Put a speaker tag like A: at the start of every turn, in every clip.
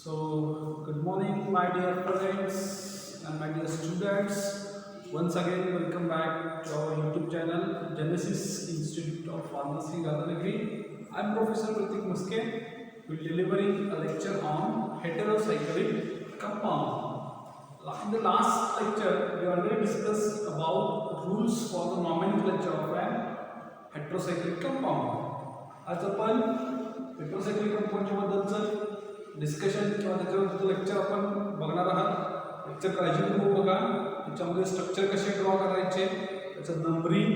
A: So, good morning, my dear friends and my dear students. Once again, welcome back to our YouTube channel, Genesis Institute of Pharmacy, Radhanagiri. I am Professor Pratik Muske. We will be delivering a lecture on heterocyclic compound. In the last lecture, we already discussed about rules for the nomenclature of an heterocyclic compound. आज आपण हेटेरोसायक्लिक कंपाऊंडच्या बद्दलचं discussion किंवा त्याच्यावरचं lecture आपण बघणार आहात. Lecture काळजीपूर्वक बघा. त्याच्यामध्ये स्ट्रक्चर कसे ड्रॉ करायचे, त्याचं नंबरिंग,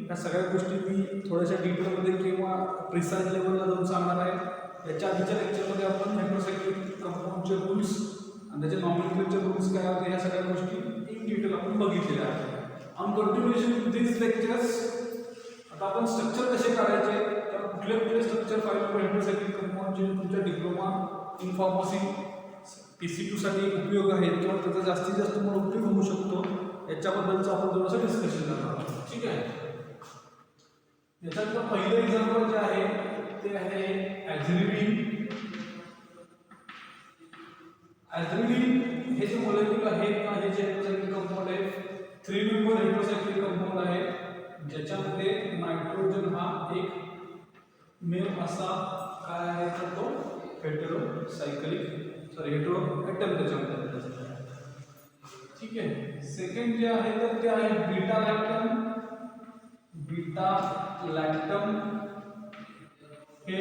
A: ह्या सगळ्या गोष्टी मी थोड्याशा डिटेलमध्ये किंवा प्रिसाइज लेवलला जाऊन सांगणार आहे. याच्या आधीच्या लेक्चरमध्ये आपण हेटेरोसायक्लिक कंपाऊंडचे रूल्स आणि त्याचे नॉमेनक्लेचर रूल्स काय होते ह्या सगळ्या गोष्टी इन डिटेल आपण बघितलेल्या आहेत. On continuation with this lectures आता आपण स्ट्रक्चर कसे काढायचे, तर कुठले स्ट्रक्चर पाहिजे हेटेरोसायक्लिक कंपाऊंडचे तुमच्या डिप्लोमा इन फार्मसी PC2 साठी उपयोग आहेत किंवा त्याचा जास्तीत जास्त तुम्हाला उपयोग होऊ शकतो याच्याबद्दलचं आपण थोडंसं डिस्कशन करणार आहोत. ठीक आहे. याच्यातलं पहिलं एक्झाम्पल जे आहे ते आहे ॲझिलिडिन. ॲझिलिडिन हे जे मॉलिक्यूल आहे किंवा हे जे हेटेरोसायक्लिक कंपाऊंड आहे 3 मेंबर हेटेरोसायक्लिक कंपाऊंड आहे ज्याच्यामध्ये नायट्रोजन हा एक मेव असा काय आहे तर तो हेटेरो ॲटम त्याच्यामध्ये. ठीक आहे. सेकंड जे आहे तर ते आहे बीटा लॅक्टम. बीटा लॅक्टम हे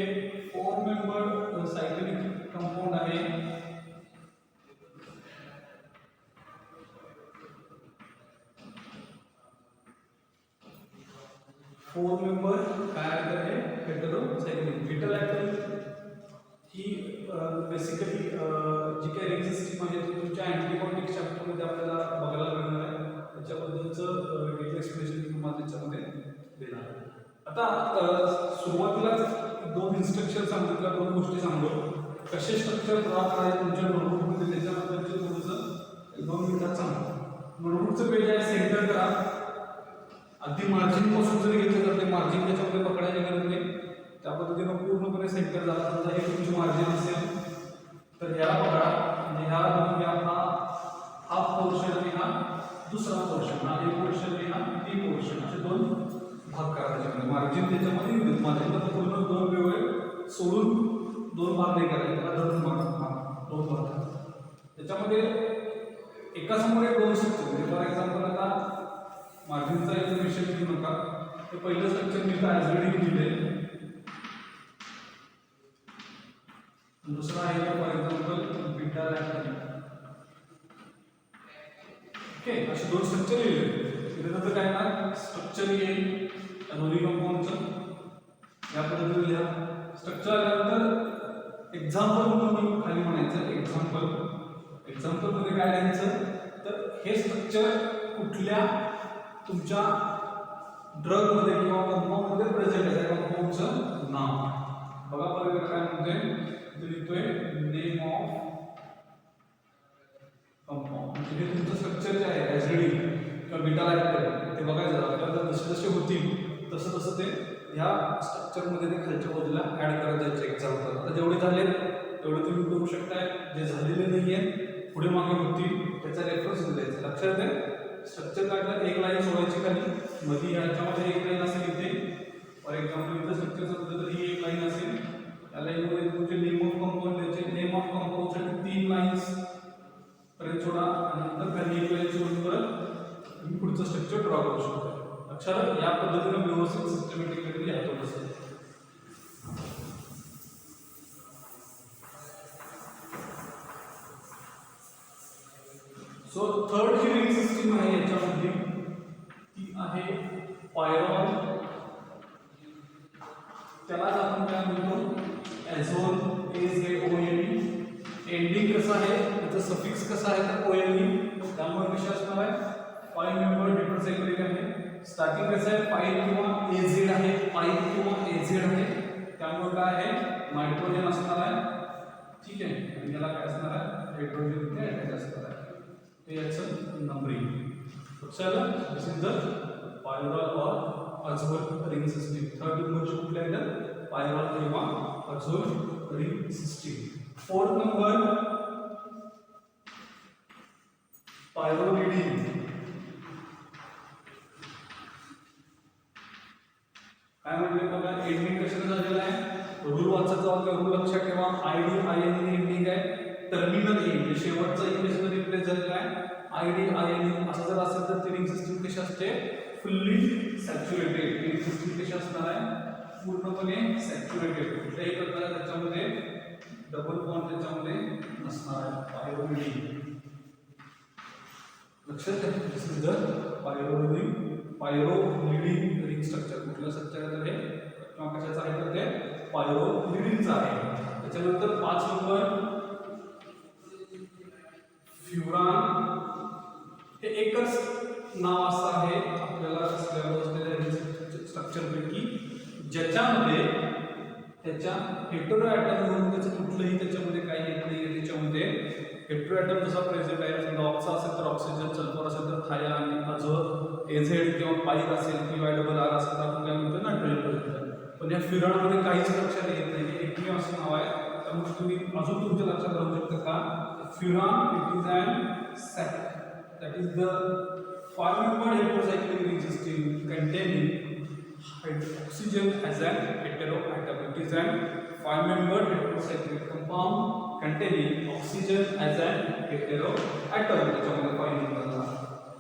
A: 4 मेंबर सायक्लिक कंपाऊंड आहे. फोर मेंबर काय आहे हेटेरोसायक्लिक. बीटा लॅक्टम ही बेसिकली जी काही रिंग सिस्टीम आहे ती तुमच्या अँटीबायोटिक चॅप्टरमध्ये आपल्याला बघायला मिळणार आहे. त्याच्याबद्दलचं डिटेल एक्सप्लेनेशन तुम्हाला त्याच्यामध्ये देणार आहे. आता सुरुवातीलाच 2 इन्स्ट्रक्शन सांगतो किंवा 2 गोष्टी सांगतो कसे स्ट्रक्चर ड्रॉ करायचे तुमच्या नोटबुकमध्ये त्याच्याबद्दलचे थोडंसं 2 मिनिटात सांगतो. नोटबुकचं पेज आहे सेंटर करा. अगदी मार्जिन पासून जरी घेतलं तर ते मार्जिन त्याच्यामध्ये पकडायची गरज नाही. त्या पद्धतीनं पूर्णपणे सेंटर झाला. समजा हे तुमची मार्जिन असेल तर ह्याला पकडा आणि ह्याला तुम्ही हा हाफ पोर्शन आणि हा दुसरा पोर्शन, हा एक पोर्शन आणि हा बी पोर्शन असे 2 भाग करा. त्याच्यामध्ये मार्जिन त्याच्यामध्ये मार्जिनला पूर्ण 2 वेगळे सोडून 2 भाग नाही करायचे, त्याला धरून भाग 2 भाग. त्याच्यामध्ये एका समोर 2 स्ट्रक्चर म्हणजे फॉर एक्झाम्पल आता मार्जिनचा एक विषय घेऊ नका. ते पहिलं स्ट्रक्चर मी तर ॲझिलिडिन दिले. दुसरा आहे फॉर एक्झाम्पल बीटा लॅक्टम. ओके, असे 2 स्ट्रक्चर येईल. त्याचं काय ना स्ट्रक्चर येईल दोन्ही कंपाऊंडचं या पद्धतीने लिहा. स्ट्रक्चर आल्यानंतर एक्झाम्पल म्हणून खाली म्हणायचं. एक्झाम्पलमध्ये काय लिहायचं तर हे स्ट्रक्चर कुठल्या तुमच्या ड्रगमध्ये किंवा कंपाऊंडमध्ये प्रेझेंट आहे त्या कंपाऊंडचं नाव बघा. बरोबर काय म्हणतोय लिहितोय नेम ऑफ कंपाऊंड. म्हणजे हे तुमचं स्ट्रक्चर जे आहे ॲझिलिडिन किंवा बीटा लॅक्टम ते बघायचं. आपल्याला जसे जसे होतील तसं तसं ते ह्या स्ट्रक्चरमध्ये ते खालच्या बाजूला ॲड करत जायचे. एक्झाम्पल आता जेवढे झाले तेवढे तुम्ही करू शकताय. जे झालेले नाही आहेत पुढे मागे होतील त्याचा रेफरन्स द्यायचा. लक्षात आहे स्ट्रक्चर काढलं एक लाईन सोडायची खाली मध्ये ह्याच्यामध्ये एक लाईन असेल इथे. फॉर एक्झाम्पल इथं स्ट्रक्चर समजलं तर ही एक लाईन असेल. या लाईनमध्ये तुमचे नेम ऑफ कंपाऊंड द्यायचे. नेम ऑफ कंपाऊंडसाठी 3 लाईन्स पर्यंत सोडा आणि नंतर खाली एक लाईन सोडून परत तुम्ही पुढचं स्ट्रक्चर ड्रॉ करू शकता. लक्षात या पद्धतीने व्यवस्थित सिस्टमॅटिकली लिहातो तसं. सो थर्ड जी रिंग सिस्टीम आहे याच्यामध्ये ती आहे पायरॉन. त्यालाच आपण काय म्हणतो ॲझोन AZONE. एंडिंग कसं आहे त्याचं सफिक्स कसं आहे तर ONE. त्यामुळे कशा असणार आहे 5 मेंबर हेटेरोसायक्लिक आहे. स्टार्टिंग कसं आहे पाईल किंवा AZ आहे. पाईल किंवा AZ आहे त्यामुळे काय आहे नायट्रोजन असणार आहे. ठीक आहे. आणि याला काय असणार आहे हायड्रोजन इथे अटॅच असणार आहे. ते याचं नंबरिंग. चला this is the pyrrole or azole ring system. Third नंबरची कुठल्या आहे तर पायरॉल किंवा azole ring system. Fourth number pyrrolidine. काय म्हणले बघा, एंडिंग कशाने झालेलं आहे, रूल वाचत जाऊ का, रूल लक्षात ठेवा. आयडी आयएन एंडिंग आहे. टर्मिनल ए म्हणजे शेवटचा ई कशाने रिप्लेस झालेला आहे, आयडी आयएन. असं जर असेल तर ती रिंग सिस्टीम कशी असते, फुल्ली सॅच्युरेटेड. रिंग सिस्टीम कशी असणार आहे, पूर्णपणे सॅच्युरेटेड. कुठल्याही प्रकारे त्याच्यामध्ये डबल बॉन्ड त्याच्यामध्ये नसणार आहे. पायरोलिडिन लक्षात ठेवा. दिस इज द पायरोलिडिन रिंग स्ट्रक्चर. कुठलं स्ट्रक्चर आहे तर हे, किंवा कशाचं आहे तर ते पायरोलिडिनचं आहे. त्याच्यानंतर 5 नंबर फ्युरान. हे एकच नाव असं आहे आपल्याला स्ट्रक्चर पैकी ज्याच्यामध्ये त्याच्या हेटेरो ॲटम म्हणून त्याचं कुठलंही त्याच्यामध्ये काही येत नाही. त्याच्यामध्ये हेटेरो ॲटम जसा प्रेझेंट आहे, समजा ऑक्सा असेल तर ऑक्सिजन, सल्फर असेल तर थाया, आणि अझ एझेड किंवा पाईक असेल किंवा डबल आर असेल तर आपण काय म्हणतो, नायट्रोजन प्रेझेंट आहे. पण या फ्युरानमध्ये काहीच लक्षात येत नाही. हे एकमेव असं नाव आहे. त्यामुळे तुम्ही अजून तुमच्या लक्षात राहू शकता का, furan it is an sack. that is the 5-member heterocyclic ring system containing oxygen as an heteroatom. It is an 5-member heterocyclic compound containing oxygen as an heteroatom. त्याच्यामध्ये 5 नंबरला.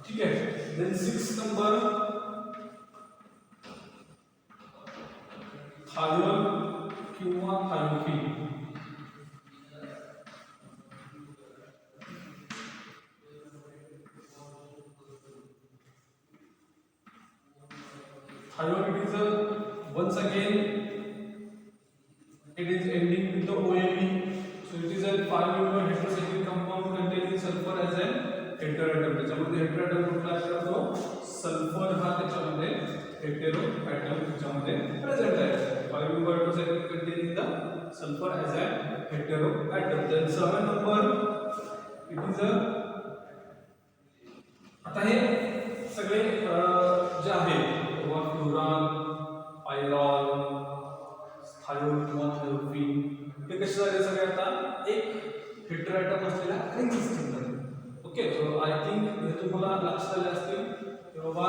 A: ठीक आहे. then 6 number थायोन किंवा thiophene. Thione, it is once again it is ending with the OMe, so it is a 5-member heterocyclic compound containing sulfur as an heteroatom. त्याच्यामध्ये heteroatom कुठला असतो, sulphur हा त्याच्यामध्ये हेटेरोएटम त्याच्यामध्ये प्रेझेंट आहे. 5-member heterocyclic containing the sulfur as a heteroatom. then 7 number it is a, आता हे सगळे जे आहे फ्युरान, पायरॉल, थायोन किंवा थायोफिन, हे कसे झाले सगळे आता एक हेटेरोएटम असलेल्या रिंग सिस्टीम मध्ये. ओके, सो आय थिंक हे तुम्हाला लक्षात आले असतील की बाबा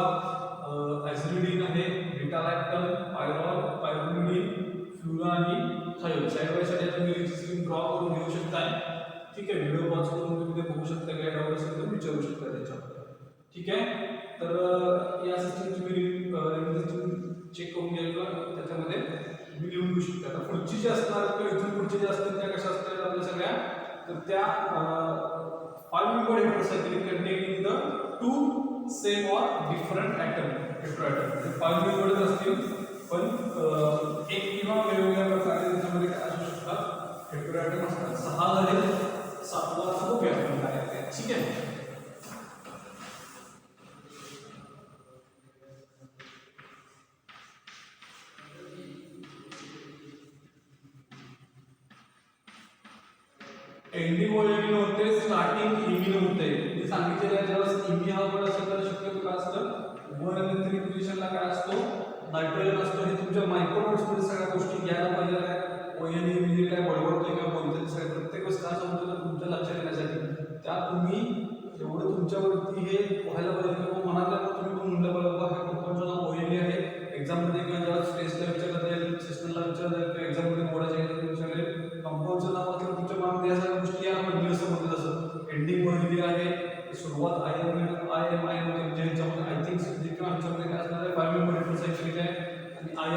A: ॲसिडिन आहे, बीटा लॅक्टम, पायरॉल, पायरोलिडिन, फ्युरान आणि थायोन. साइड बाय साइड तुम्ही रिंग सिस्टीम ड्रॉ करून घेऊ शकताय. ठीक आहे, व्हिडिओ पॉज करून तुम्ही ते बघू शकता, काय डाऊट असेल तर विचारू शकता त्याच्यामध्ये. ठीक आहे, तर या सिस्टीम तुम्ही रिंग सिस्टीम चेक करून घ्यायला त्याच्यामध्ये तुम्ही लिहून घेऊ शकता. आता पुढची जी असणार किंवा इथून पुढचे जे असतात त्या कशा असतात आपल्या सगळ्या, तर त्या 5-member heterocyclic containing the 2 same or different atom heteroatom. 5-member असतील पण एक किंवा वेगवेगळ्या प्रकारचे त्याच्यामध्ये काय असू शकतात, हेटेरोएटम असतात. 6 झाले, 7वा बघूया आपण काय आहे. ठीक आहे. एंडिंग ओएमिन होते, स्टार्टिंग इमिन होते. मी सांगितलेलं आहे ज्यावेळेस इमी हा वर्ड असेल तर शक्यतो काय असतं, 1 आणि 3 पोझिशनला काय असतो, नायट्रोजन असतो. हे तुमच्या मायक्रोनोट्स मध्ये सगळ्या गोष्टी घ्यायला पाहिजे. काय ओएन म्हणजे काय बडबडतोय किंवा बोलतोय सगळ्या प्रत्येक गोष्ट काय सांगतो तर तुमच्या लक्षात येण्यासाठी त्या तुम्ही एवढं तुमच्यावरती हे व्हायला पाहिजे किंवा मनात तुम्ही पण म्हणलं बाबा हा कंपाऊंडचं नाव ओएन आहे. एक्झाम मध्ये किंवा जेव्हा स्टेजला विचारलं जाईल, सेशनला विचारलं जाईल किंवा एक्झाम मध्ये बोर्डाच्या विचारले कंपाऊंडचं नाव असलं तुमच्या मनात या सगळ्या गोष्टी या म्हणजे समजलं जसं एंडिंग ओएन आहे, सुरुवात आय एम आय म्हणजे ह्याच्यामध्ये आय थिंक किंवा ह्याच्यामध्ये काय असणार आहे 5-member heterocyclic आहे आणि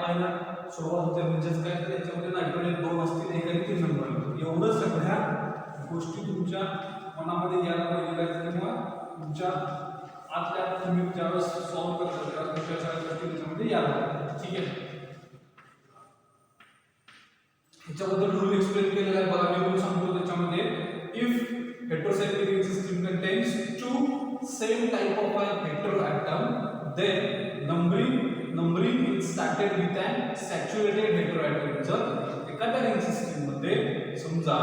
A: आय ना सुरुवात होते म्हणजेच काय तर याच्यामध्ये नायट्रोजन 2 असतील, 1 आणि 3 नंबर. एवढं सगळ्या गोष्टी तुमच्या मनामध्ये यायला पाहिजे किंवा तुमच्या आतल्या तुम्ही ज्यावेळेस सॉल्व्ह करता त्यावेळेस तुमच्या सगळ्या गोष्टी त्याच्यामध्ये यायला पाहिजे. ठीक आहे, ह्याच्याबद्दल रूल एक्सप्लेन केलेला आहे बघा. मी तुम्हाला सांगतो त्याच्यामध्ये, if heterocyclic ring system contains 2 same type of a heteroatom, then numbering is started with an saturated heteroatom. जर एखाद्या रिंग सिस्टीम मध्ये समजा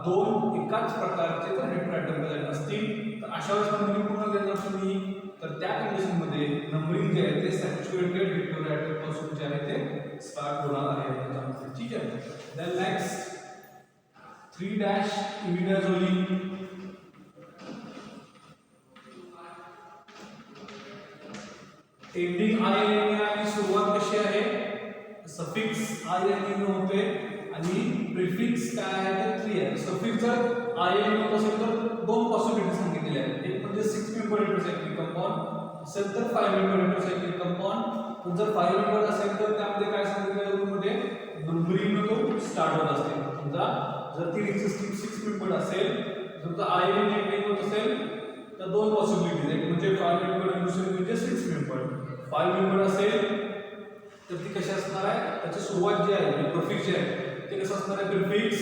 A: 2 एकाच प्रकारचे जर हेटेरोएटम असतील तर अशा वेळेस नंबरिंग पूर्ण देणार तुम्ही, तर त्या कंडिशन मध्ये नंबरिंग जे आहे ते सॅच्युरेटेड हेटेरोएटम पासून जे आहे ते स्टार्ट होणार आहे त्याच्यामध्ये. ठीक आहे. Then next 3 dash imidazoline, ending INA आणि सुरुवात कशी आहे सफिक्स INA होते आणि प्रिफिक्स काय आहे तर 3 आहे. सफिक्स जर INA होत असेल तर दोन पॉसिबिलिटी सांगितलेल्या आहेत. एक म्हणजे 6 मेंबर हेटेरोसायक्लिक कंपाऊंड असेल तर 5 मेंबर हेटेरोसायक्लिक कंपाऊंड. जर 5 मेंबर असेल तर त्यामध्ये काय सांगितलेलं रूलमध्ये नंबरिंग तो स्टार्ट होत असते. समजा जर ती एक्झिस्टिंग 6 मेंबर असेल समजा INA एंडिंग होत असेल तर दोन पॉसिबिलिटीज आहेत. म्हणजे 5 मेंबर आणि दुसरी म्हणजे 6 मेंबर. 5 मेंबर असेल तर ती कशी असणार आहे त्याची सुरुवात जी आहे प्रिफिक्स जे आहे ते कसं असणार आहे prefix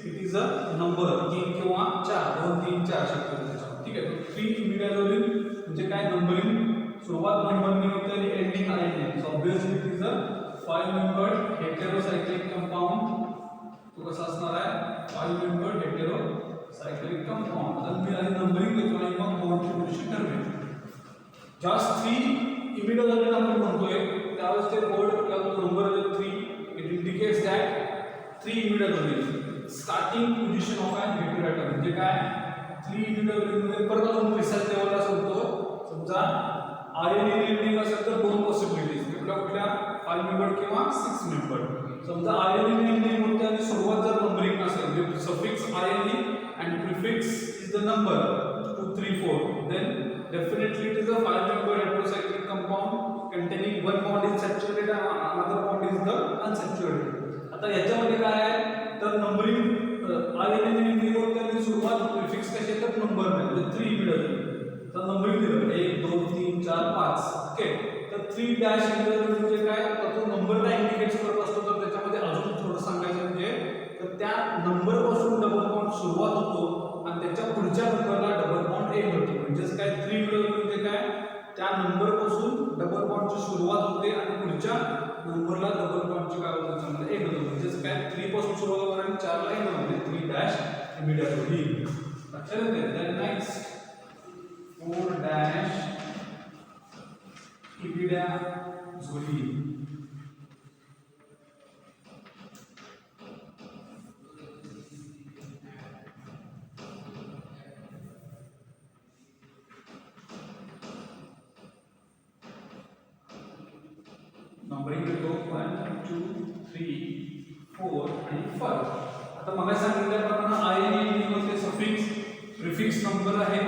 A: it is a number 3 किंवा 4 2 3 4 शक्य त्याच्यावर. ठीक आहे. 3 इमिडाझोलिन म्हणजे काय नंबरिंग सुरुवात नंबरने होते आणि ending INA. So obviously it is a 5 member heterocyclic compound. तो कसा असणार आहे 5 मेंबर हेटेरोसायक्लिक कंपाऊंड. आता मी आधी नंबरिंग देतो आणि मग बॉन्डची पोझिशन ठरवेल. जास्त 3 इमिडाझोलिन आपण म्हणतोय त्यावेळेस ते बोर्ड किंवा number 3 it indicates that 3 imidazoline starting position of an heteroatom. म्हणजे काय 3 इमिडाझोलिन मध्ये परत अजून प्रिसाइज लेवलला सांगतो. समजा INA एंडिंग असेल तर दोन पॉसिबिलिटीज कुठल्या 5 मेंबर किंवा 6 मेंबर. समजा INA एंडिंग होते आणि सुरुवात जर नंबरिंग असेल म्हणजे suffix INA and prefix is the number 2 3 4 then definitely it is a 5 member heterocyclic compound containing one bond is saturated and another bond is the unsaturated. आता याच्यामध्ये काय आहे तर नंबरिंग INA एंडिंग होते आणि सुरुवात प्रिफिक्स कशी तर नंबर म्हणजे 3 मिळालं तर नंबरिंग दिलं 1 2 3 4 5. ओके. तर 3 डॅश म्हणजे काय तर तो नंबरला इंडिकेट करत असतो. तर त्याच्यामध्ये अजून थोडं सांगायचं म्हणजे तर त्या नंबर पासून डबल बॉन्ड सुरुवात होतो आणि त्याच्या पुढच्या नंबरला डबल बॉन्ड एंड होतो. म्हणजेच काय 3 म्हणजे काय त्या नंबर पासून डबल बॉन्डची सुरुवात होते आणि पुढच्या नंबरला डबल बॉन्डची काय होते त्याच्यामध्ये एंड होतो. म्हणजेच काय 3 पासून सुरुवात होते आणि 4 ला एंड होते. 3 डॅश इमिडाझोलिन. लक्षात येते. Then next 4 dash imidazoline. Numbering देतो 1 2 3 4 आणि 5. आता मला सांगितल्याप्रमाणे INA एंडिंग होते सफिक्स प्रिफिक्स नंबर आहे.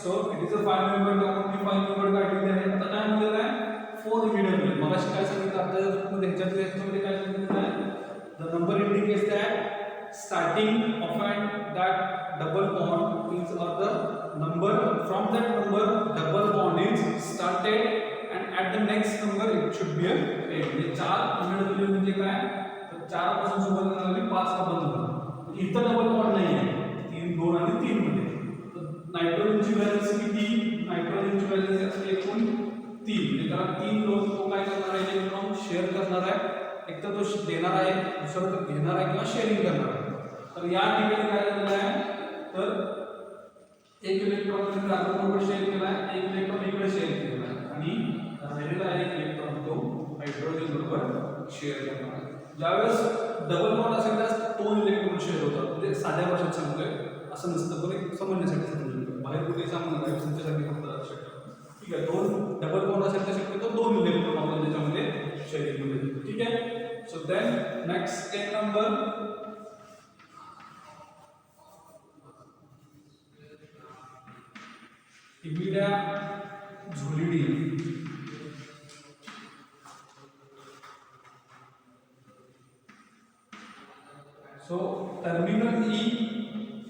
A: So it is a 5 member only 5 member काढलेले आहे. आता काय म्हणजे काय 4 इमिडिएटली मला काय सांगितलं आपल्याला ह्याच्यामध्ये काय सांगितलं आहे the number indicates that starting of and that double bond is or the number from that number double bond is started and at the next number it should be a 8. म्हणजे 4 immediately म्हणजे काय तर 4 पासून सुरुवात झाली 5 ला बंद होणार. इथं डबल बॉन्ड नाही आहे 3 2 आणि 3 मध्ये. तर नायट्रोजनची व्हॅलेन्सी किती नायट्रोजनची व्हॅलेन्सी असते एकूण 3 म्हणजे कारण 3 लोक तो काय करणार आहे इलेक्ट्रॉन शेअर करणार आहे. एक तर तो देणार आहे दुसरं तर घेणार आहे किंवा शेअरिंग करणार आहे. तर या ठिकाणी काय झालेलं आहे तर एक इलेक्ट्रॉन कार्बन बरोबर शेअर केला आहे एक इलेक्ट्रॉन इकडे शेअर केलेला आहे आणि राहिलेला एक इलेक्ट्रॉन तो हायड्रोजन बरोबर शेअर करणार आहे. ज्यावेळेस डबल बॉन्ड असेल त्यास 2 इलेक्ट्रॉन शेअर होतात. म्हणजे साध्या भाषेत सांगतोय असं नसतं पण एक समजण्यासाठी सांगितलं बाहेर कुठे सांगणार नाही तुमच्यासाठी फक्त लक्षात ठेवा. ठीक आहे. 2 डबल बॉन्ड असेल तर शक्यतो 2 इलेक्ट्रॉन आपण त्याच्यामध्ये शेअरिंग मध्ये. ठीक आहे. So then next 10 number imidazoline. So terminal E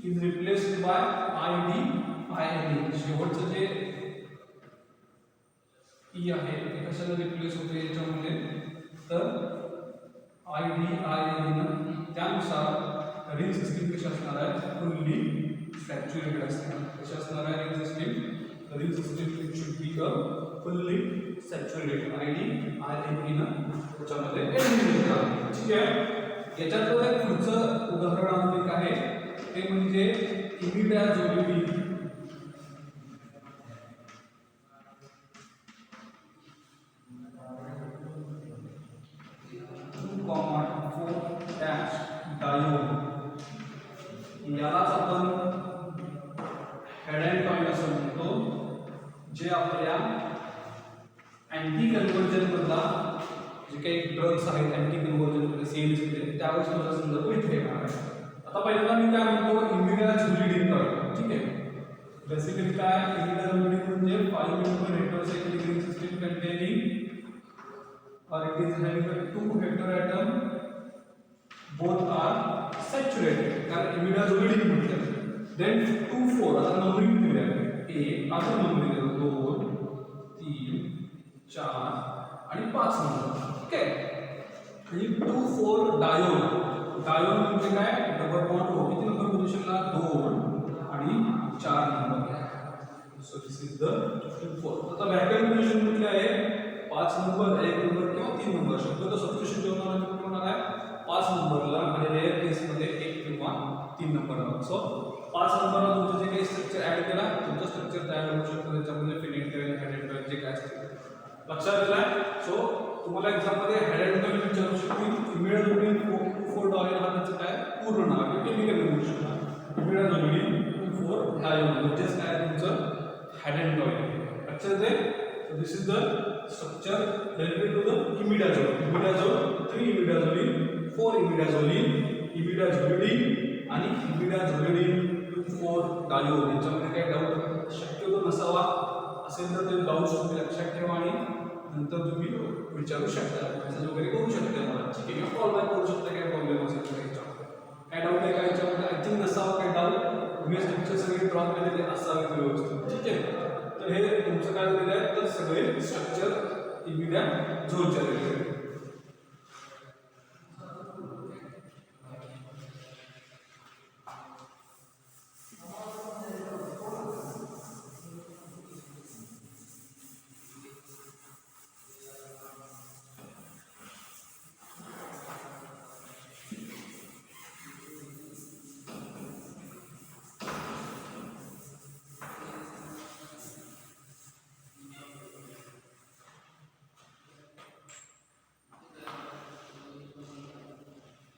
A: is replaced by ID INA. शेवटचं जे E आहे ते कशाला रिप्लेस होते याच्यामध्ये तर ID INA. त्यानुसार रिंग सिस्टीम कशी असणार आहे फुल्ली सॅच्युरेटेड असणार. कशी असणार आहे ring system the ring system it should be a fully saturated ID INA त्याच्यामध्ये एलिमिनेट करा. ठीक आहे. याच्यातलं एक पुढचं उदाहरण अजून एक आहे ते म्हणजे इमिडाझोलिन. डायोन यालाच आपण हेड अँड टॉईल असं म्हणतो, जे आपल्या अँटी कन्व्हर्जन मधला जे काही ड्रग्स आहेत अँटी कन्व्हर्जन सेल्स मध्ये त्यावेळेस तुझा संदर्भ इथे येणार आहे. आता पहिल्यांदा मी काय म्हणतो इमिडाझोलिडिन करतो. ठीक आहे, बेसिकली काय इमिडाझोलिडिन म्हणजे 5 member heterocyclic ring system containing or it is having a 2 heteroatom both are saturated कारण इमिडाझोलिडिन म्हटलं. देन 2 4 आता नंबरिंग दिले आहे 1 आता नंबरिंग 2 3 4 आणि 5 नंबर. ठीक आहे, आणि 2 4 डायोन म्हणजे काय डबल बॉन्ड हो किती नंबर पोझिशनला 2 आणि 4 number. So this is the 2 4. आता वॅकंट पोझिशन कुठली आहे 5 नंबर 1 नंबर किंवा 3 नंबर. शक्यतो सबस्टिट्यूशन जेवणाला किती होणार आहे 5 नंबरला आणि रेअर केसमध्ये 1 किंवा 3 नंबरला. सो 5 नंबरला तुमचं जे काही स्ट्रक्चर ऍड केला तुमचं स्ट्रक्चर तयार होऊ शकतं. त्याच्यामध्ये फिनेट करेल हेड अँड टॉईल जे काय असते लक्षात दिलाय. सो तुम्हाला एक्झाम मध्ये हेड अँड टॉईल विचारू शकतील. इमिडाझोलिडिन 4 डायोन हा त्याचं काय पूर्ण नाव आहे केमिकल म्हणू शकता. इमिडाझोलिडिन 4 डायोन म्हणजेच काय तुमचं हेड अँड टॉईल. लक्षात दे. So this is the structure related to the imidazole. Imidazole 3 imidazolin 4 imidazolin imidazolidine आणि imidazolidine 4 डायोन. याच्यामध्ये काय डाऊट शक्यतो नसावा, असेल तर ते डाऊट्स तुम्ही लक्षात ठेवा आणि नंतर तुम्ही विचारू शकता, मेसेज वगैरे करू शकता मला. ठीक आहे, कॉल बॅक करू शकता काय प्रॉब्लेम असेल तर याच्यामध्ये. काय डाऊट आहे का याच्यामध्ये आय थिंक नसावा काय डाऊट. तुम्ही स्ट्रक्चर सगळे ड्रॉ केलेले असावे व्यवस्थित. ठीक आहे, तर हे तुमचं काय दिलेलं आहे तर सगळे स्ट्रक्चर इमिडाझोलच्या रिलेटेड.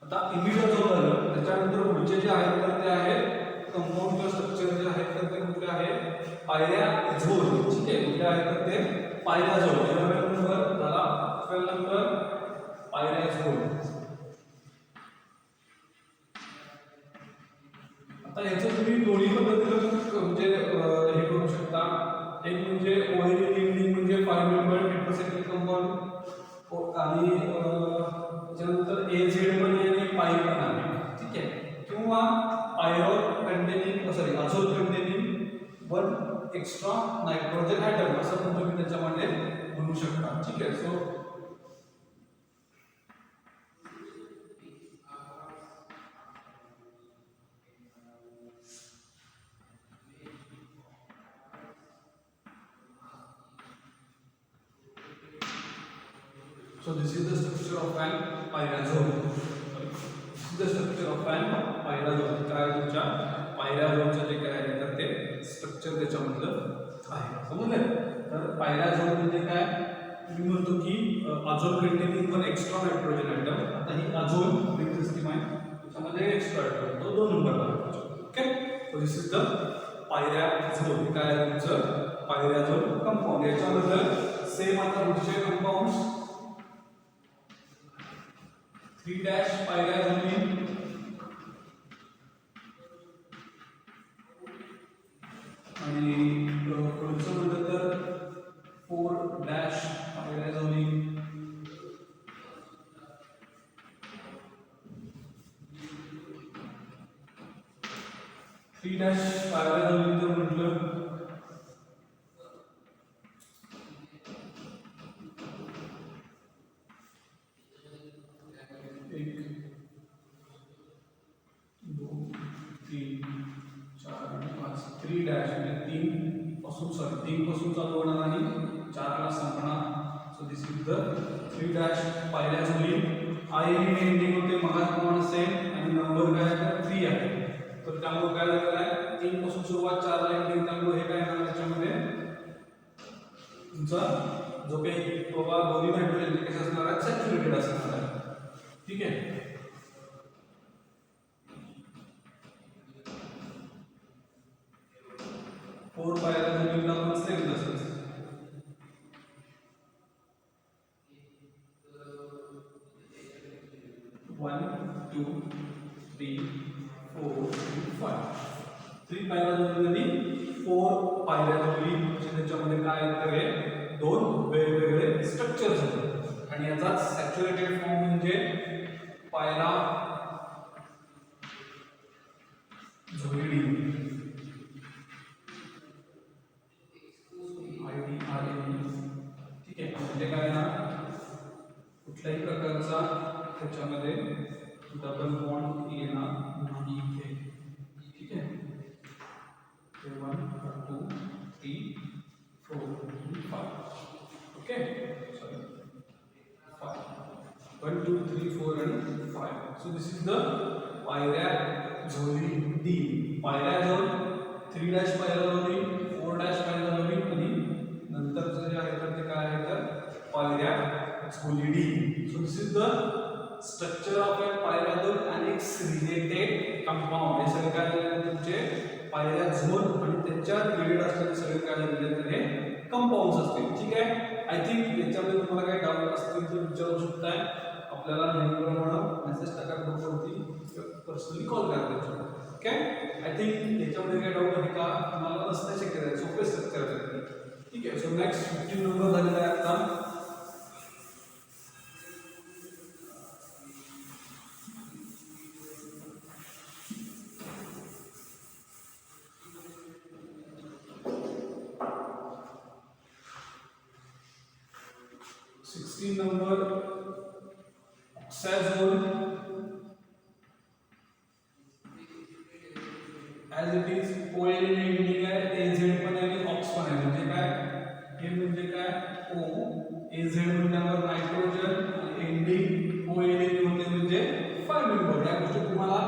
A: आता इमिडाझोल झालं, त्याच्यानंतर पुढचे जे आहेत तर ते आहेत कंपाऊंड किंवा स्ट्रक्चर जे आहेत तर ते कुठले आहेत पायऱ्याझोल. ठीक आहे, कुठले आहेत तर ते पायऱ्याझोल. 11 नंबर झाला, 12 नंबर पायऱ्याझोल. आता याचं तुम्ही दोन्ही पद्धतीने म्हणजे हे करू शकता. एक म्हणजे ओएनएलिंग म्हणजे 5 मेंबर हेटेरोसायक्लिक कंपाऊंड आणि त्याच्यानंतर एझेड पण आणि पाई पण आहे. ठीक आहे, किंवा pyrrole containing azole containing 1 extra nitrogen atom असं पण तुम्ही त्याच्यामध्ये म्हणू शकता. ठीक आहे, so so this is the structure of an pyrazole. This is the structure of an pyrazole. काय तुमच्या पायराझोलचं जे काय आहे तर ते स्ट्रक्चर त्याच्यामधलं आहे. समजलं. तर पायराझोल म्हणजे काय मी म्हणतो की अझोल कंटेनिंग 1 एक्स्ट्रा नायट्रोजन ॲटम. आता ही अझोल रिंग सिस्टम आहे, त्याच्यामध्ये एक्स्ट्रा ॲटम तो 2 नंबरला आहे. Okay, so this is the pyrazole. काय आहे तुमचं पायराझोल कंपाऊंड. याच्याबद्दल सेम आता पुढचे कंपाऊंड्स 3' पायराझोलिन आणि पुढचं म्हटलं तर 4' पायराझोलिन. पायराझोलिन जर म्हटलं तीन पासून चालू होणार आणि 4 ला संपणार. So this is the 3' pyrazoline. Ine ending होते मगाप्रमाणे सेम आणि नंबर काय आहे 3 आहे. तर त्यामुळे काय झालेलं आहे 3 पासून सुरुवात 4 ला एंडिंग. त्यामुळे हे काय येणार त्याच्यामध्ये तुमचा जो काही बाबा दोन्ही नायट्रोजन जे कसं असणार आहे सॅच्युरेटेड असणार आहे. ठीक आहे, 4 पायऱ्या जोडीला पण सेम तसंच. 1 2 3 4 5 3 पायऱ्या जोडली 4 पायऱ्या जोडली म्हणजे त्याच्यामध्ये काय येतं हे दोन वेगवेगळे स्ट्रक्चर्स होतात आणि याचा सॅच्युरेटेड फॉर्म म्हणजे पायरा झोळी ठीक आहे. म्हणजे काय ना कुठल्याही प्रकारचा त्याच्यामध्ये डबल बॉन्ड येणार नाही इथे. ठीक आहे. 1 2 3 4 5 okay sorry 5 1 2 3 4 and 5. So this is the पायऱ्या झोळी डी. पायऱ्या झोळ 3 डॅश पायऱ्या झोळी 4 डॅश पायऱ्या झोळी आणि नंतरचं जे आहे तर ते काय आहे तर पायऱ्या झोळी D. So this is the structure of a पायऱ्या झोळ and its related compound. हे सगळे काय झाले तुमचे पायऱ्या झोळ आणि त्याच्या रिलेटेड असलेले सगळे काय झाले तर हे कंपाऊंड्स असतील. ठीक आहे. आय थिंक याच्यामध्ये तुम्हाला काही डाऊट असतील तर विचारू शकताय. आपल्याला नेहमीप्रमाणे मेसेज टाका ग्रुपवरती पर्सनली कॉल करा. ओके. आय थिंक याच्यामध्ये काही डाऊट आहे का तुम्हाला नसण्या शक्यता आहे. सोपे स्ट्रक्चर आहे. ठीक आहे. सो नेक्स्ट 15 नंबर झालेला आहे आता. Number oxazole as it is OL ending आहे AZ पण आहे आणि ऑक्स पण आहे. म्हणजे काय हे म्हणजे काय O AZ म्हणल्यावर नायट्रोजन आणि एंडिंग OL होते म्हणजे 5 मेंबर. या गोष्टी तुम्हाला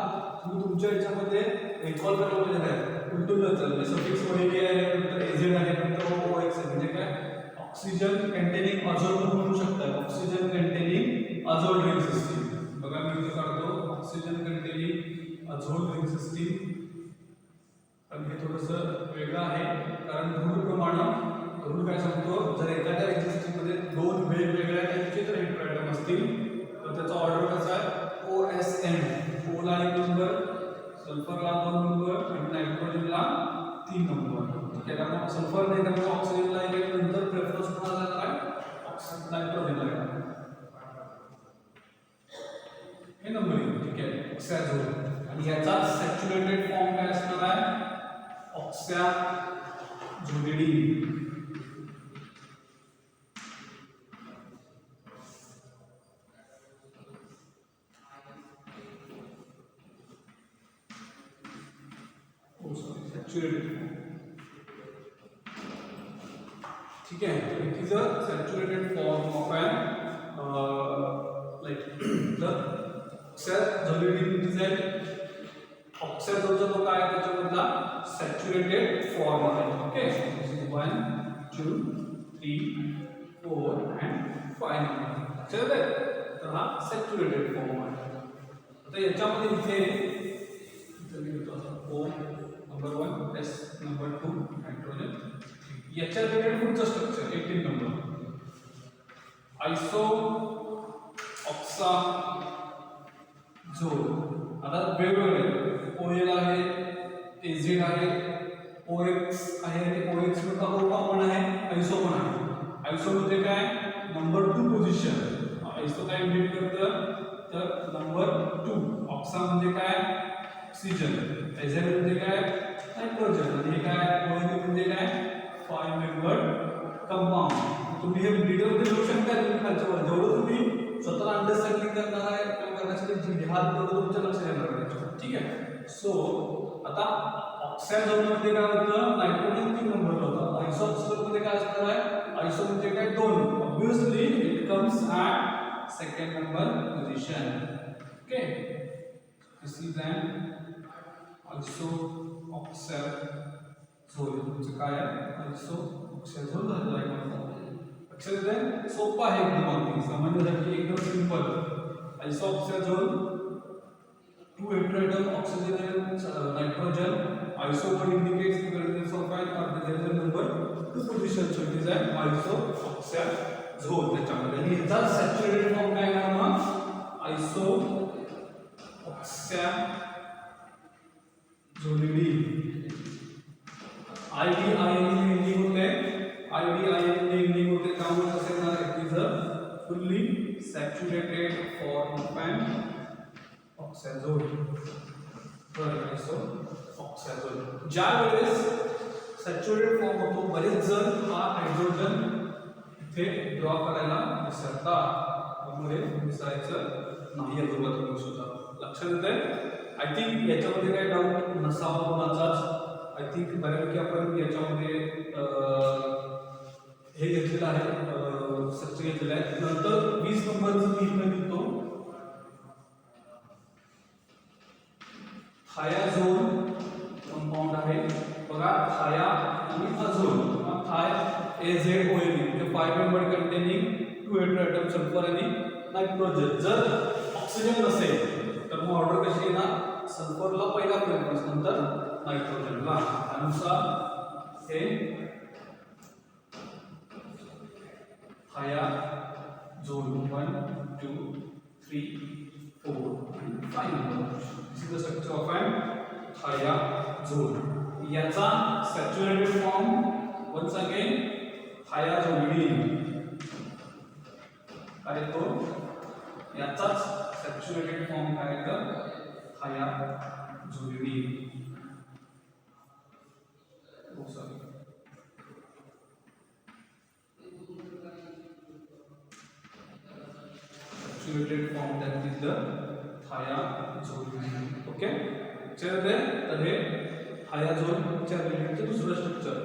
A: तुम्ही तुमच्या याच्यामध्ये रिकॉल करायला पाहिजे आहे. उलटून जातं म्हणजे सफिक्स OL आहे नंतर AZ आहे नंतर OX आहे. म्हणजे काय ऑक्सिजन कंटेनिंग अझोल म्हणू शकता. Oxygen containing azole ring system. बघा मी इथे काढतो oxygen containing azole ring system. पण हे थोडंसं वेगळं आहे कारण रूल काय सांगतो जर एखाद्या रिंग सिस्टीममध्ये दोन वेगवेगळ्या टाईपचे जर हेट्रोएटम असतील तर त्याचा ऑर्डर कसा आहे OSN. ओला 1 नंबर, सल्फरला 2 नंबर आणि नायट्रोजनला 3 नंबर. त्यामुळे सल्फर नाही त्यामुळे ऑक्सिजनला येईल नंतर प्रेफरन्स कोणाला काय ऑक्सिजन नायट्रोजनला येईल हे नंबरिंग. ठीक आहे. ऑक्सॅझोल आणि याचा सॅच्युरेटेड फॉर्म काय असणार आहे ऑक्सॅझोलिडी. Saturated form. ठीक आहे. It is a saturated form of an like the oxazolidine. It is a ऑक्सॅझोलचा जो काय त्याच्यामधला सॅच्युरेटेड फॉर्म आहे. ओके. 1 2 3 4 and 5 लक्षात आहे. तर हा सॅच्युरेटेड फॉर्म आहे. आता याच्यामध्ये इथे O number 1 S number 2 nitrogen. याच्या रिलेटेड पुढचं स्ट्रक्चर 18 नंबर आयसो ऑक्सा झोल. आता वेगवेगळे OL आहे AZ आहे OX आहे आणि OX मध्ये O कॉमन आहे आयसो पण आहे. आयसो म्हणजे काय नंबर 2 पोझिशन. आयसो काय इंडिकेट करतं तर नंबर 2. ऑक्सा म्हणजे काय ऑक्सिजन. AZ म्हणजे काय नायट्रोजन आणि काय OH म्हणजे काय 5 मेंबर कंपाऊंड. तुम्ही हे डिटेलमध्ये लिहू शकता. तुम्ही खालच्यावर जेवढं तुम्ही स्वतःला अंडरस्टँडिंग करणार आहे किंवा करण्यासाठी लिहाल तेवढं तुमच्या लक्षात येणार आहे. ठीक आहे. सो आता ऑक्सॅझोलमध्ये काय होतं नायट्रोजन 3 नंबरला होतं. आयसोऑक्सिजनमध्ये काय असणार आहे आयसो म्हणजे काय 2. Obviously it comes at second number position. Okay. This is an isoxazole. तुमचं काय आहे आयसोऑक्सॅझोल झालेलं आहे. लक्षात येते. सोपं आहे एकदम. अगदी सामान्यसाठी एकदम simple. आयसोऑक्सॅझोल two heteroatom oxygen and nitrogen. Iso word indicates the presence of an or there is a number two position, so it is an isoxazole. त्याच्यामध्ये आणि याचा सॅच्युरेटेड फॉर्म काय आहे मग isoxazolidine. IDIN एंडिंग होते, IDIN एंडिंग होते त्यामुळे कसे येणार it is a fully saturated form of an oxazole. Isoxazole ज्या वेळेस सॅच्युरेटेड फॉर्म होतो बरेच जण हा हायड्रोजन इथे ड्रॉ करायला विसरतात, त्यामुळे विसरायचं नाही अजून सुद्धा. लक्षात येते. आय थिंक याच्यामध्ये काही डाऊट नसावा कोणाचाच. आय थिंक बऱ्यापैकी आपण याच्यामध्ये हे घेतलेलं आहे, सच्च घेतलेलं आहे. नंतर 20 नंबरचं मी इकडे लिहितो थायाझोल कंपाऊंड आहे बघा. थाया आणि अझोल, थाय AZOL म्हणजे 5 मेंबर कंटेनिंग 2 हेटेरोएटम सल्फर आणि नायट्रोजन. जर ऑक्सिजन नसेल तर मग ऑर्डर कशी येणार, सल्फरला पहिला प्रेफरन्स नंतर नायट्रोजनला. त्यानुसार हे थायाझोल 1 2 3 4 आणि 5 नंबर. This is the structure of an thiazole. याचा saturated form once again thiazolidine काय तो, याचाच सॅच्युरेटेड फॉर्म काय तर थायाझोलिडीन. Saturated form that is the thiazolidine. Okay. तर हे थायाझोलच्या रिलेटेड दुसरं स्ट्रक्चर.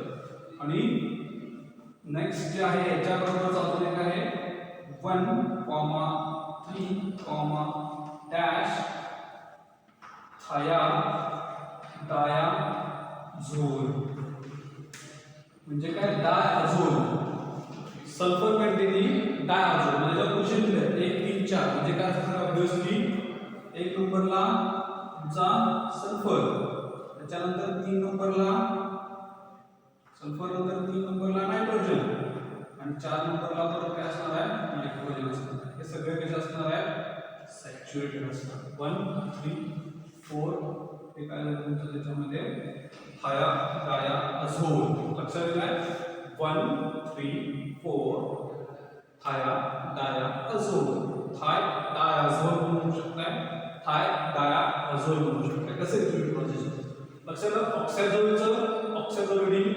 A: आणि नेक्स्ट जे आहे याच्याबरोबर अजून एक आहे 1,3, थायाडायाझोल म्हणजे काय, डायझोल सल्फर कंटेनिंग डायझोल. म्हणजे क्वेश्चन दिले 1 3 4 म्हणजे काय असणार ऑब्वियसली 1 नंबरला तुमचा सल्फर, त्याच्यानंतर 3 नंबरला सल्फर, नंतर 3 नंबरला नायट्रोजन आणि 4 नंबरला परत काय असणार आहे नायट्रोजन असणार. हे सगळे कसे असणार आहे सॅच्युरेटेड असणार. 1 3 4 हे काय झालं तुमचं त्याच्यामध्ये थायाडायाझोल. लक्षात येईल 1 3 4 थायाडायाझोल. थायडायाझोल म्हणू शकताय, थायडायाझोल म्हणू शकताय. कसे तुम्ही प्रोसेस लक्षात. ऑक्सॅझोलिडीन,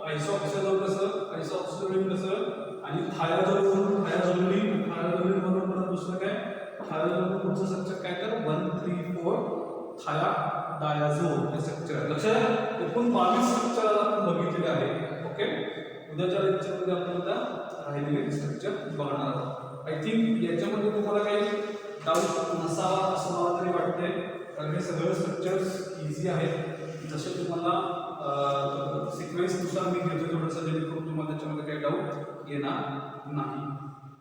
A: आयसोऑक्सॅझोल कसं, आयसोऑक्सॅझोलिडीन कसं, आणि थायाझोल म्हणून थायाझोलिडीन. थायाझोलिडीन म्हणून परत दुसरं काय थायाझोल पुढचं स्ट्रक्चर काय तर 1 3 4 थायाडायाझोल हे स्ट्रक्चर आहे. लक्षात. एकूण 22 स्ट्रक्चर आपण बघितलेले आहे. ओके. उद्याच्या लेक्चरमध्ये आपण आता राहिलेले स्ट्रक्चर बघणार आहोत. आय थिंक याच्यामध्ये तुम्हाला काही डाऊट नसावा असं मला तरी वाटतंय, कारण हे सगळे स्ट्रक्चर्स इझी आहेत. जसे तुम्हाला सिक्वेन्सनुसार मी घेतो थोडंसं, जेणेकरून तुम्हाला त्याच्यामध्ये काही डाऊट येणार नाही.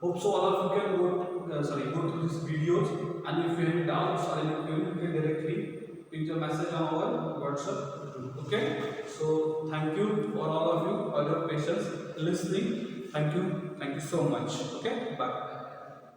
A: Hope so all of you can go through these videos, and if you have doubts or anything you can directly ping your message on our WhatsApp group. Okay, so thank you for all of you for your patience listening. Thank you so much. Okay, bye.